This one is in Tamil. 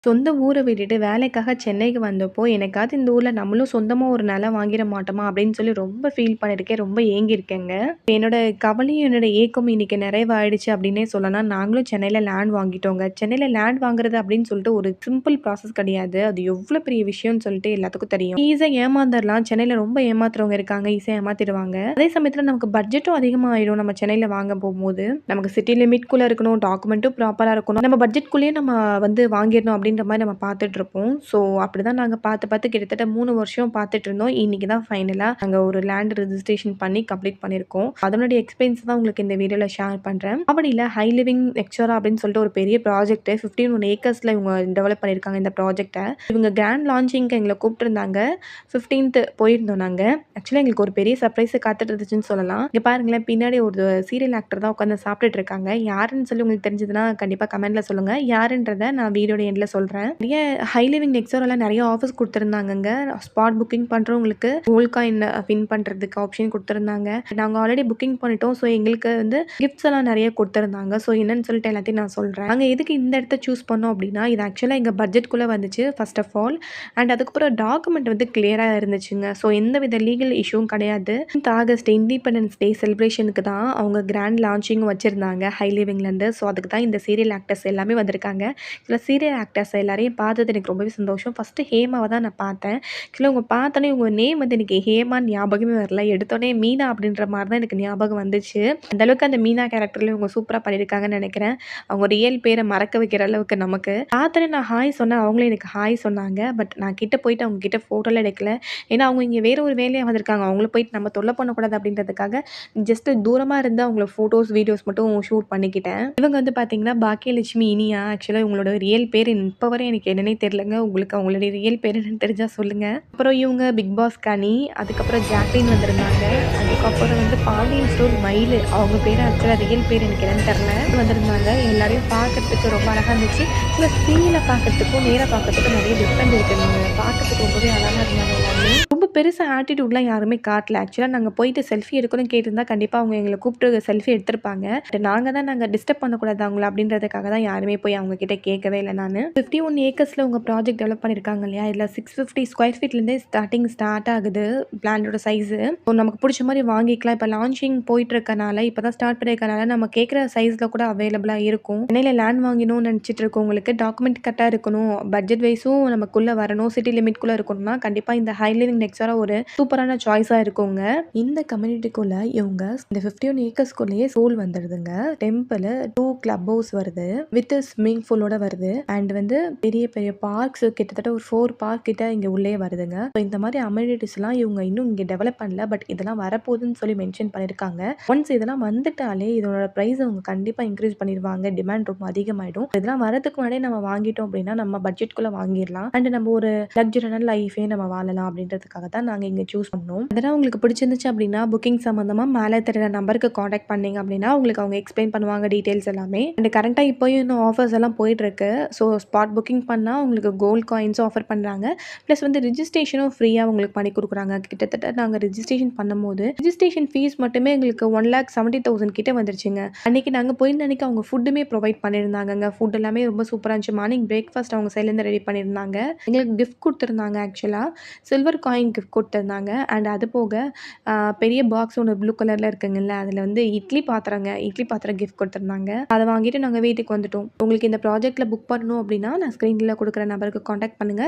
சொந்த ஊர விட்டுட்டு வேலைக்காக சென்னைக்கு வந்தப்போ, எனக்காவது இந்த ஊர்ல நம்மளும் சொந்தமா ஒரு நிலம் வாங்கிற மாட்டோமா? அப்படின்னு சொல்லி ரொம்ப ஃபீல் பண்ணியிருக்கேன். ரொம்ப ஏங்கியிருக்கேங்க. என்னோட கவலையும், என்னோட ஏக்கமும் இன்னைக்கு நிறைவாயிடுச்சு அப்படின்னே சொல்லலாம். நாங்களும் சென்னையில லேண்ட் வாங்கிட்டோங்க. சென்னையில லேண்ட் வாங்குறது அப்படின்னு சொல்லிட்டு ஒரு சிம்பிள் ப்ராசஸ் கிடையாது. அது எவ்வளோ பெரிய விஷயம்னு சொல்லிட்டு எல்லாத்துக்கும் தெரியும். ஈஸியா ஏமாந்துரலாம். சென்னையில ரொம்ப ஏமாத்துறவங்க இருக்காங்க. ஈஸியா ஏமாத்திடுவாங்க. அதே சமயத்துல நமக்கு பட்ஜெட்டும் அதிகமாயிடும். நம்ம சென்னையில வாங்க போம்போது. நமக்கு சிட்டி லிமிட்குள்ள இருக்கணும். டாக்குமெண்ட்டும் ப்ராப்பரா இருக்கணும். நம்ம பட்ஜெட்குள்ளேயே நம்ம வந்து வாங்கிடணும் அப்படின்ற மாரி நம்ம பார்த்துட்ருப்போம். ஸோ, அப்படிதான் நாங்க பார்த்து பார்த்து கிட்டத்தட்ட 3 வருஷம் பார்த்துட்டுருந்தோம். இன்னைக்கு தான் ஃபைனலா நாங்க ஒரு லேண்ட் ரெஜிஸ்ட்ரேஷன் பண்ணி கம்ப்ளீட் பண்ணியிருக்கோம். அதனுடைய எக்ஸ்பீரியன்ஸ் தான் உங்களுக்கு இந்த வீடியோல ஷேர் பண்றேன். ஆவடியில ஹை லிவிங் லெக்சரா அப்படின்னு சொல்லிட்டு ஒரு பெரிய ப்ராஜெக்ட் 15 ஏக்கர்ஸ்ல இவங்க டெவலப் பண்ணியிருக்காங்க இந்த ப்ராஜெக்ட்ட. இவங்க கிராண்ட் லான்ச்சிங்க்கு எங்கள கூப்பிட்டுருந்தாங்க. 15த் போயிருந்தோம் நாங்க. ஆக்சுவலா எங்களுக்கு ஒரு பெரிய சர்ப்ரைஸ் காத்துட்டு இருந்துச்சுன்னு சொல்லலாம். இங்க பாருங்களேன், பின்னாடி ஒரு சீரியல் ஆக்டர் தான் உட்காந்து சாப்பிட்டுட்டு இருக்காங்க. யாருன்னு சொல்லி உங்களுக்கு தெரிஞ்சதுன்னா கண்டிப்பா கமெண்ட்ல சொல்லுங்க. யாருன்றத நான் வீடியோட எண்ட்ல சொல்றேன். நிறைய ஹை லிவிங் நெக்ஸாரெல்லாம் நிறைய ஆஃபர்ஸ் குடுத்துருந்தாங்கங்க. ஸ்பாட் புக்கிங் பண்றவங்களுக்கு கோல்ட் காயின் வின் பண்றதுக்கு ஆப்ஷன் குடுத்துருந்தாங்க. நாங்க ஆல்ரெடி புக்கிங் பண்ணிட்டோம். ஸோ எங்களுக்கு வந்து கிஃப்ட்ஸ் எல்லாம் நிறைய குடுத்துருந்தாங்க. ஸோ என்னன்னு சொல்லிட்டு எல்லாத்தையும் நான் சொல்றேன். நாங்க எதுக்கு இந்த இடத்த சூஸ் பண்ணோம் அப்படின்னா, இது ஆக்சுவலா எங்க பட்ஜெட்குள்ள வந்துச்சு ஃபர்ஸ்ட் ஆஃப் ஆல். அண்ட் அதுக்கப்புறம் டாக்குமெண்ட் வந்து கிளியரா இருந்துச்சுங்க. ஸோ எந்தவித லீகல் இஷ்யூவும் கிடையாது. ஆகஸ்ட் இண்டிபெண்டன்ஸ் டே செலிப்ரேஷனுக்கு தான் அவங்க கிராண்ட் லான்ச்சிங் வச்சிருந்தாங்க ஹை லிவிங்லேருந்து. ஸோ அதுக்கு தான் இந்த சீரியல் ஆக்டர்ஸ் எல்லாமே வந்திருக்காங்க. இதில் சீரியல் ஆக்டர்ஸ் எல்லாரையும் பார்த்தது எனக்கு ரொம்பவே சந்தோஷம். ஃபஸ்ட்டு ஹேமாவை தான் நான் பார்த்தேன். ஆக்சுவலா இவங்க பார்த்தோன்னே இவங்க நேம் வந்து எனக்கு ஹேமான்னு ஞாபகமே வரல. எடுத்தோனே மீனா அப்படின்ற மாரி தான் எனக்கு ஞாபகம் வந்துச்சு. அந்த அளவுக்கு அந்த மீனா கேரக்டர்ல இவங்க சூப்பரா பண்ணியிருக்காங்கன்னு நெனைக்கிறேன். அவங்க ரியல் பேர மறக்க வைக்கிற அளவுக்கு நமக்கு. பார்த்தோனே நான் ஹாய் சொன்னேன். அவங்களும் எனக்கு ஹாய் சொன்னாங்க. பட் நான் கிட்ட போயிட்டு அவங்க கிட்ட ஃபோட்டோலாம் எடுக்கல. ஏன்னா அவங்க இங்க வேற ஒரு வேலையா வந்திருக்காங்க. அவங்கள போயிட்டு நம்ம தொல்ல பண்ணக்கூடாது அப்படின்றதுக்காக ஜஸ்ட் தூரமா இருந்து அவங்கள ஃபோட்டோஸ், வீடியோஸ் மட்டும் ஷூட் பண்ணிக்கிட்டேன். இவங்க வந்து பார்த்தீங்கன்னா, பாக்கியலட்சுமி இனியா. ஆக்சுவலா இவங்களோட ரியல் பேர் இப்ப வரை எனக்கு என்னன்னே தெரியலங்க. உங்களுக்கு அவங்களுடைய ரியல் பேர் என்னன்னு தெரிஞ்சா சொல்லுங்க. அப்புறம் இவங்க பிக் பாஸ் கனி, அதுக்கப்புறம் ஜாக்லின் வந்திருந்தாங்க. அதுக்கப்புறம் வந்து பாண்டியன் ஸ்டோர் மயிலு. அவங்க பேரு ஆக்சுவலா ரியல் பேர் எனக்கு என்னன்னு தெரியல. வந்திருந்தாங்க. எல்லாரையும் பார்க்கறதுக்கு ரொம்ப அழகா இருந்துச்சு. சீரியல பார்க்கறதுக்கும், நேரா பார்க்கறதுக்கும் நிறைய டிஃப்ரெண்ட் இருக்குங்க. பார்க்கறதுக்கு ரொம்பவே அழகா இருந்தாங்க எல்லாருமே. ரொம்ப பெருசா ஆட்டிட்யூட்லாம் யாருமே காட்டல. ஆக்சுவலா நாங்க போயிட்டு செல்ஃபி எடுக்கணும்னு கேட்டிருந்தா, கண்டிப்பா அவங்க எங்கள கூப்பிட்டு செல்ஃபி எடுத்திருப்பாங்க. பட் நாங்க டிஸ்டர்ப் பண்ணக்கூடாது அவங்கள அப்படின்றதுக்காக தான் யாருமே போய் அவங்க கிட்ட கேட்கவே இல்ல நானு. 51 ஏக்கர்ஸ்ல உங்க ப்ராஜெக்ட் டெவலப் பண்ணியிருக்காங்க இல்லையா? இதுல 650 ஸ்கொயர் ஃபீட்லேருந்தே ஸ்டார்ட் ஆகுது பிளானோட சைஸு. ஸோ நமக்கு புடிச்ச மாரி வாங்கிக்கலாம். இப்ப லான்ச்சிங் போயிட்டு இருக்கனால, இப்ப தான் ஸ்டார்ட் பண்ணியிருக்கனால, நம்ம கேட்குற சைஸ்ல கூட அவைலபிளா இருக்கும். சென்னையில லேண்ட் வாங்கணும்னு நினைச்சிட்டு இருக்கவங்களுக்கு டாக்குமெண்ட் கரெக்ட்டா இருக்கணும். பட்ஜெட் வைஸும் நமக்குள்ள வரணும். சிட்டி லிமிட்குள்ள இருக்கணும்னா, கண்டிப்பா இந்த ஹை லிவிங் நெக்ஸாரா ஒரு சூப்பரான சாய்ஸா இருக்குங்க. இந்த கம்யூனிட்டிக்குள்ள இவங்க இந்த 51 ஏக்கர்ஸ்குள்ளேயே சோல் வந்துடுதுங்க. டெம்பிள், 2 கிளப் ஹவுஸ் வருது. வித் ஸ்விம்மிங் பூலோட வருது. அண்ட் வந்து பெரிய பெரிய பார்க்ஸ் கிட்டத்தட்ட ஒரு 4 பார்க் கிட்ட இங்க உள்ளே வருதுங்க. இந்த மாதிரி அமெனிட்டிஸ்லாம் இவங்க இன்னும் இங்க டெவலப் பண்ணல. பட் இதெல்லாம் வரப்போகுதுன்னு சொல்லி மென்ஷன் பண்ணியிருக்காங்க. ஒன்ஸ் இதெல்லாம் வந்துட்டாலே இதோட பிரைஸ் அவங்க கண்டிப்பா இன்க்ரீஸ் பண்ணிடுவாங்க. டிமாண்ட் ரொம்ப அதிகமாயிடும். இதெல்லாம் வரதுக்கு முன்னாடியே நம்ம வாங்கிட்டோம் அப்படின்னா நம்ம பட்ஜெட்குள்ள வாங்கிடலாம். அண்ட் நம்ம ஒரு லக்ஸரியான லைஃபே நம்ம வாழலாம் அப்படின்றதுக்காக தான் நாங்க இங்க சூஸ் பண்ணோம். அதெல்லாம் உங்களுக்கு பிடிச்சிருந்துச்சு அப்படின்னா புக்கிங் சம்பந்தமா மேலே தெரியுற நம்பருக்கு காண்டாக்ட் பண்ணீங்க அப்படின்னா உங்களுக்கு அவங்க எக்ஸ்பிளைன் பண்ணுவாங்க டீடைல்ஸ் எல்லாமே. அண்ட் கரண்டா இப்போயும் இன்னும் ஆஃபர்ஸ் எல்லாம் போயிட்டு இருக்கு. ஸோ ஸ்பாட் புக்கிங் பண்ணா உங்களுக்கு கோல்ட் காயின்ஸும் ஆஃபர் பண்றாங்க. ப்ளஸ் வந்து ரிஜிஸ்ட்ரேஷனும் ஃப்ரீயா உங்களுக்கு பண்ணி கொடுக்குறாங்க. கிட்டத்தட்ட நாங்க ரிஜிஸ்ட்ரேஷன் பண்ணும்போது ரிஜிஸ்ட்ரேஷன் ஃபீஸ் மட்டுமே எங்களுக்கு 1,70,000 கிட்ட வந்துருச்சுங்க. அன்னைக்கு நாங்க போயிருந்த அன்னைக்கு அவங்க ஃபுட்டுமே ப்ரொவைட் பண்ணியிருந்தாங்கங்க. ஃபுட் எல்லாமே ரொம்ப சூப்பரா இருந்துச்சு. மார்னிங் பிரேக்ஃபாஸ்ட் அவங்க சைட்லேருந்து ரெடி பண்ணியிருந்தாங்க. எங்களுக்கு கிஃப்ட் கொடுத்துருந்தாங்க ஆக்சுவலா. சில்வர் காயின் கிஃப்ட் கொடுத்துருந்தாங்க. அண்ட் அது போக பெரிய பாக்ஸ் ஒன்று ப்ளூ கலர்ல இருக்குங்கல்ல, அதில் வந்து இட்லி பாத்திரம் கிஃப்ட் கொடுத்துருந்தாங்க. அதை வாங்கிட்டு நாங்கள் வீட்டுக்கு வந்துட்டோம். உங்களுக்கு இந்த ப்ராஜெக்ட்ல புக் பண்ணணும் அப்படின்னா நான் ஸ்க்ரீனில் கொடுக்குற நம்பருக்கு காண்டாக்ட் பண்ணுங்க.